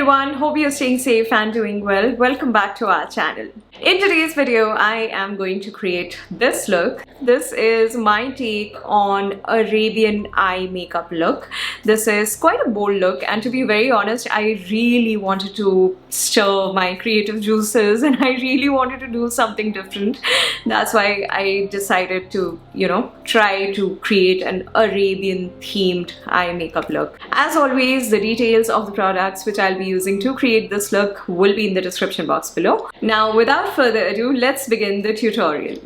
everyone, hope you're staying safe and doing well. Welcome back to our channel. In today's video, I am going to create this look. This is my take on Arabian eye makeup look. This is quite a bold look, and to be very honest, I really wanted to stir my creative juices and I really wanted to do something different. That's why I decided to, try to create an Arabian themed eye makeup look. As always, the details of the products which I'll be using to create this look will be in the description box below. Now, without further ado, let's begin the tutorial.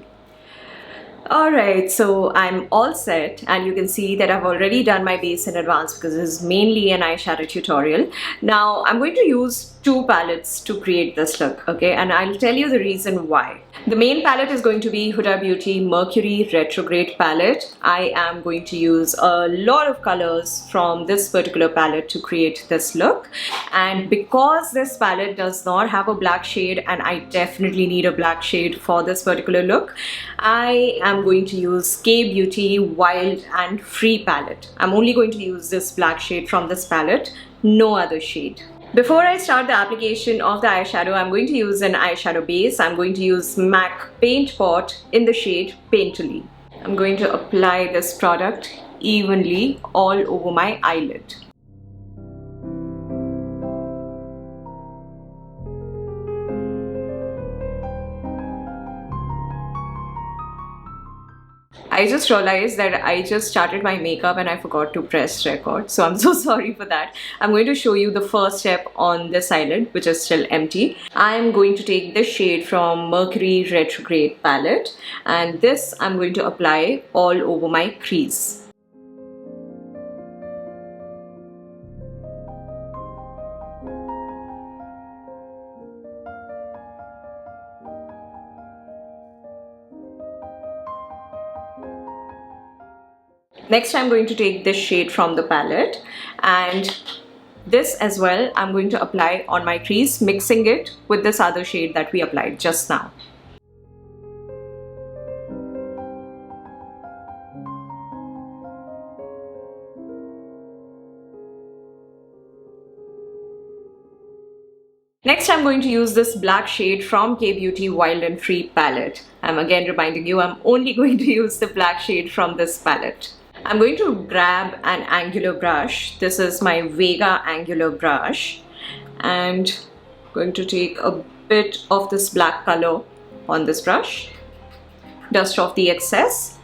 Alright, so I'm all set and you can see that I've already done my base in advance because this is mainly an eyeshadow tutorial. Now I'm going to use two palettes to create this look, okay, and I'll tell you the reason why. The main palette is going to be Huda Beauty Mercury Retrograde palette. I am going to use a lot of colors from this particular palette to create this look, and because this palette does not have a black shade and I definitely need a black shade for this particular look, I am going to use K Beauty Wild and Free palette. I'm only going to use this black shade from this palette, no other shade. Before I start the application of the eyeshadow, I'm going to use an eyeshadow base. I'm going to use M.A.C Paint Pot in the shade Painterly. I'm going to apply this product evenly all over my eyelid. I just realized that I just started my makeup and I forgot to press record, so I'm so sorry for that. I'm going to show you the first step on this eyelid, which is still empty. I'm going to take this shade from Mercury Retrograde palette, and this I'm going to apply all over my crease. Next, I'm going to take this shade from the palette, and this as well I'm going to apply on my crease, mixing it with this other shade that we applied just now. Next, I'm going to use this black shade from K Beauty Wild and Free palette. I'm again reminding you, I'm only going to use the black shade from this palette. I'm going to grab an angular brush. This is my Vega angular brush, and I'm going to take a bit of this black color on this brush, dust off the excess,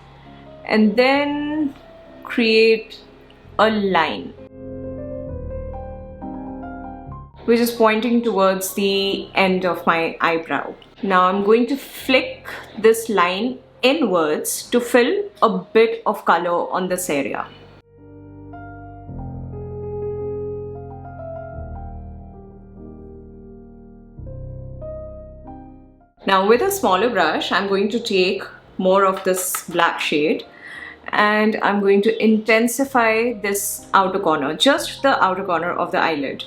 and then create a line which is pointing towards the end of my eyebrow. Now I'm going to flick this line inwards to fill a bit of color on this area. Now with a smaller brush, I'm going to take more of this black shade and I'm going to intensify this outer corner, just the outer corner of the eyelid.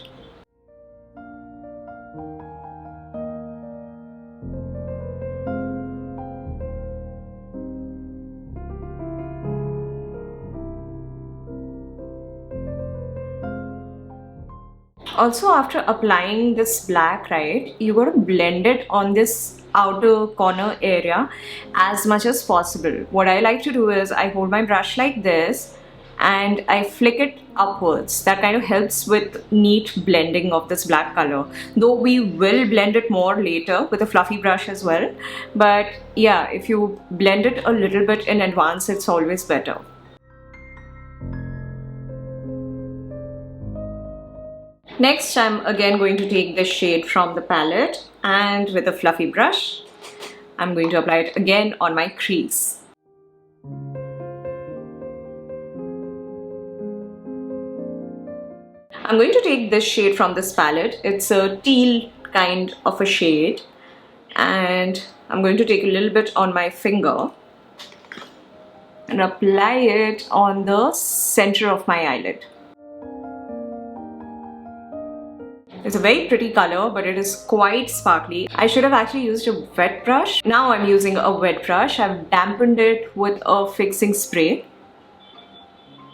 Also, after applying this black, right, you got to blend it on this outer corner area as much as possible. What I like to do is I hold my brush like this and I flick it upwards. That kind of helps with neat blending of this black color. Though we will blend it more later with a fluffy brush as well. But yeah, if you blend it a little bit in advance, it's always better. Next, I'm again going to take this shade from the palette, and with a fluffy brush, I'm going to apply it again on my crease. I'm going to take this shade from this palette. It's a teal kind of a shade, and I'm going to take a little bit on my finger and apply it on the center of my eyelid. It's a very pretty color, but it is quite sparkly. I should have actually used a wet brush. Now I'm using a wet brush. I've dampened it with a fixing spray.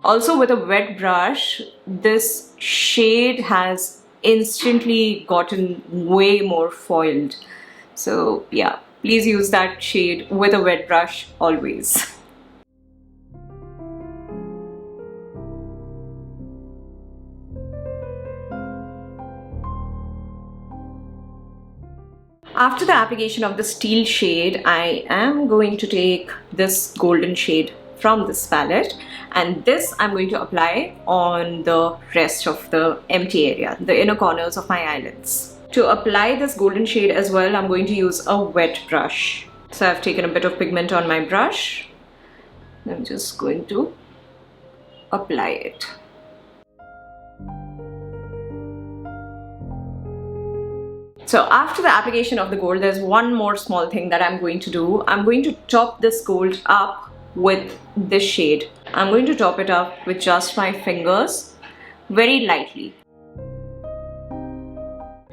Also with a wet brush, this shade has instantly gotten way more foiled. So yeah, please use that shade with a wet brush always. After the application of the steel shade, I am going to take this golden shade from this palette, and this I'm going to apply on the rest of the empty area, the inner corners of my eyelids. To apply this golden shade as well, I'm going to use a wet brush. So I've taken a bit of pigment on my brush. I'm just going to apply it. So after the application of the gold, there's one more small thing that I'm going to do. I'm going to top this gold up with this shade. I'm going to top it up with just my fingers, very lightly.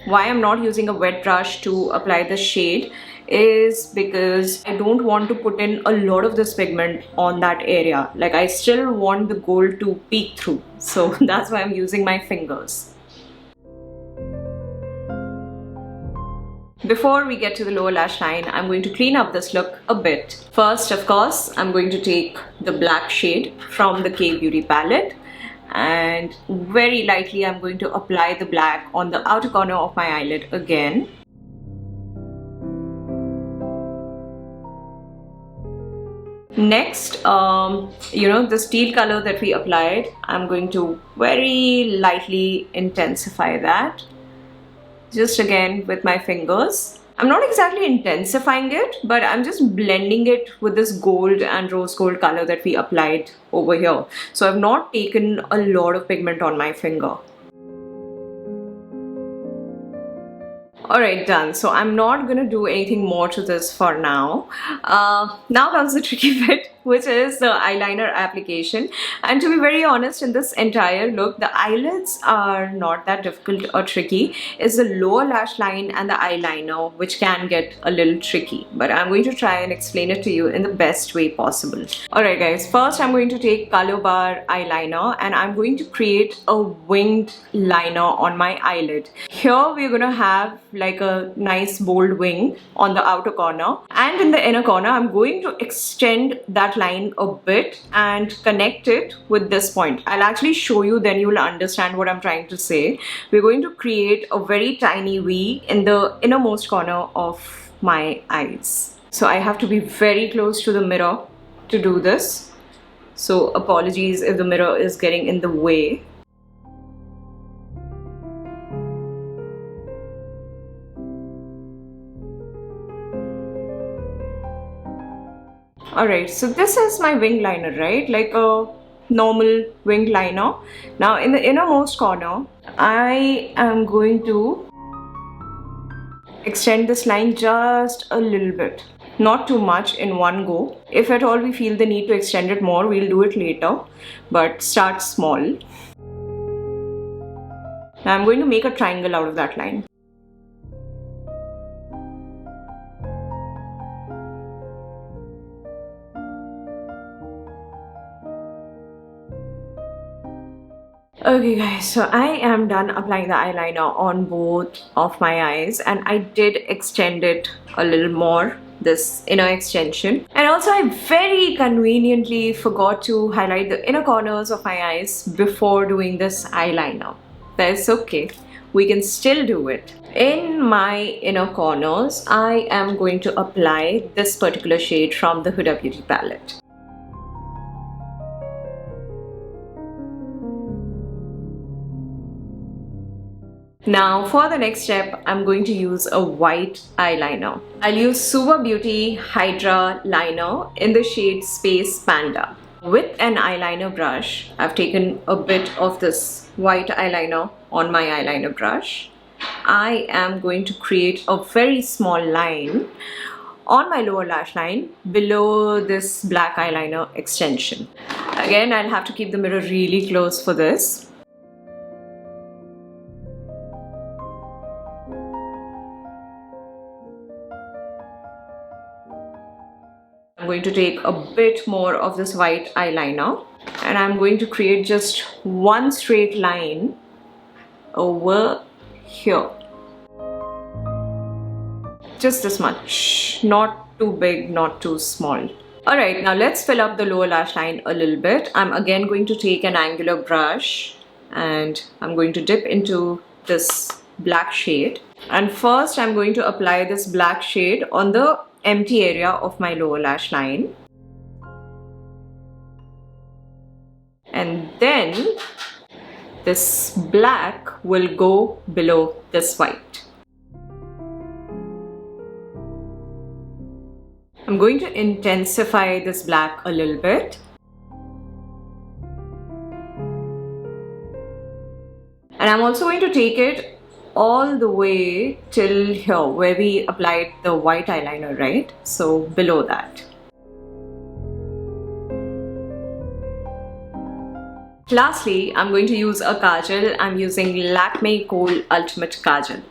Why I'm not using a wet brush to apply the shade is because I don't want to put in a lot of this pigment on that area. Like, I still want the gold to peek through. So that's why I'm using my fingers. Before we get to the lower lash line, I'm going to clean up this look a bit. First, of course, I'm going to take the black shade from the K Beauty palette, and very lightly I'm going to apply the black on the outer corner of my eyelid again. Next, the steel color that we applied, I'm going to very lightly intensify that. Just again with my fingers. I'm not exactly intensifying it, but I'm just blending it with this gold and rose gold color that we applied over here. So I've not taken a lot of pigment on my finger. Alright, done. So I'm not gonna do anything more to this for now. Now comes the tricky bit, which is the eyeliner application. And to be very honest, in this entire look, the eyelids are not that difficult or tricky. It's the lower lash line and the eyeliner which can get a little tricky. But I'm going to try and explain it to you in the best way possible. Alright guys, first I'm going to take Colorbar eyeliner and I'm going to create a winged liner on my eyelid. Here we're going to have like a nice bold wing on the outer corner, and in the inner corner I'm going to extend that line a bit and connect it with this point. I'll actually show you, then you will understand what I'm trying to say. We're going to create a very tiny V in the innermost corner of my eyes. So I have to be very close to the mirror to do this. So apologies if the mirror is getting in the way. Alright, so this is my wing liner, right? Like a normal wing liner. Now in the innermost corner, I am going to extend this line just a little bit. Not too much in one go. If at all we feel the need to extend it more, we'll do it later. But start small. Now I'm going to make a triangle out of that line. Okay guys, so I am done applying the eyeliner on both of my eyes, and I did extend it a little more, this inner extension. And also I very conveniently forgot to highlight the inner corners of my eyes before doing this eyeliner. That's okay, we can still do it. In my inner corners, I am going to apply this particular shade from the Huda Beauty palette. Now for the next step, I'm going to use a white eyeliner. I'll use SUVA Beauty Hydra liner in the shade Space Panda. With an eyeliner brush, I've taken a bit of this white eyeliner on my eyeliner brush. I am going to create a very small line on my lower lash line below this black eyeliner extension. Again, I'll have to keep the mirror really close for this. I'm going to take a bit more of this white eyeliner and I'm going to create just one straight line over here. Just this much, not too big, not too small. Alright, now let's fill up the lower lash line a little bit. I'm again going to take an angular brush and I'm going to dip into this black shade. And first I'm going to apply this black shade on the empty area of my lower lash line. And then this black will go below this white. I'm going to intensify this black a little bit. And I'm also going to take it all the way till here where we applied the white eyeliner, right? So below that. Lastly, I'm going to use a Kajal. I'm using Lakme Kohl Ultimate Kajal.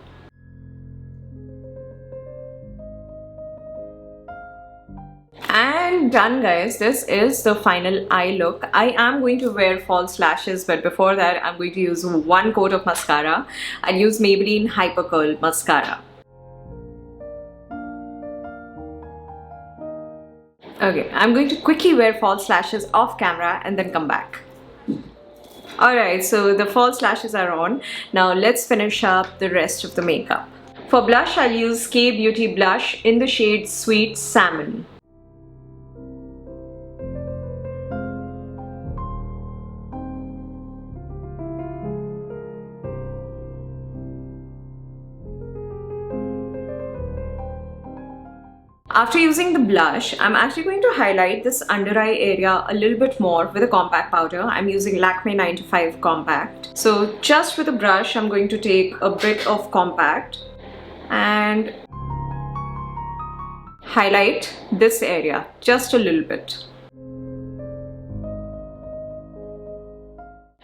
And done, guys. This is the final eye look. I am going to wear false lashes, but before that I'm going to use one coat of mascara. I'll use Maybelline Hyper Curl Mascara. Okay, I'm going to quickly wear false lashes off camera and then come back. Alright, so the false lashes are on. Now let's finish up the rest of the makeup. For blush, I'll use K Beauty blush in the shade Sweet Salmon. After using the blush, I'm actually going to highlight this under eye area a little bit more with a compact powder. I'm using Lakme 95 Compact. So just with a brush, I'm going to take a bit of compact and highlight this area just a little bit.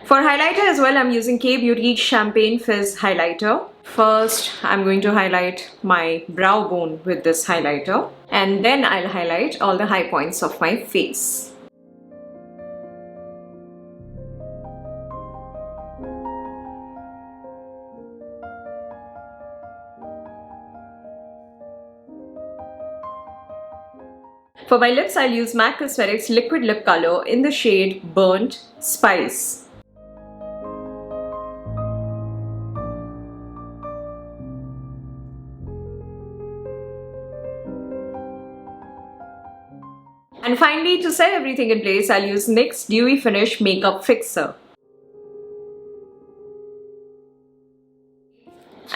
For highlighter as well, I'm using K Beauty Champagne Fizz highlighter. First, I'm going to highlight my brow bone with this highlighter, and then I'll highlight all the high points of my face. For my lips, I'll use MAC Cosmetics Liquid Lip Color in the shade Burnt Spice. And finally, to set everything in place, I'll use NYX Dewy Finish Makeup Fixer.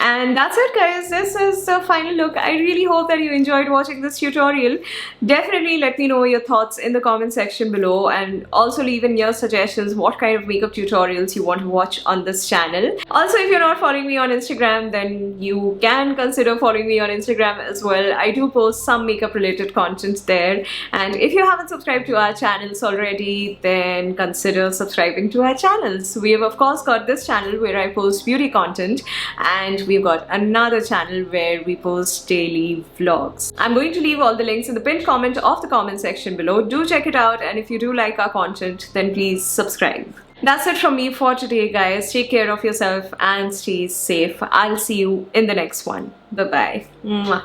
And that's it, guys. This is the final look. I really hope that you enjoyed watching this tutorial. Definitely let me know your thoughts in the comment section below, and also leave in your suggestions what kind of makeup tutorials you want to watch on this channel. Also, if you're not following me on Instagram, then you can consider following me on Instagram as well. I do post some makeup related content there. And if you haven't subscribed to our channels already, then consider subscribing to our channels. We have of course got this channel where I post beauty content, and we've got another channel where we post daily vlogs. I'm going to leave all the links in the pinned comment of the comment section below. Do check it out, and if you do like our content, then please subscribe. That's it from me for today, guys. Take care of yourself and stay safe. I'll see you in the next one. Bye-bye.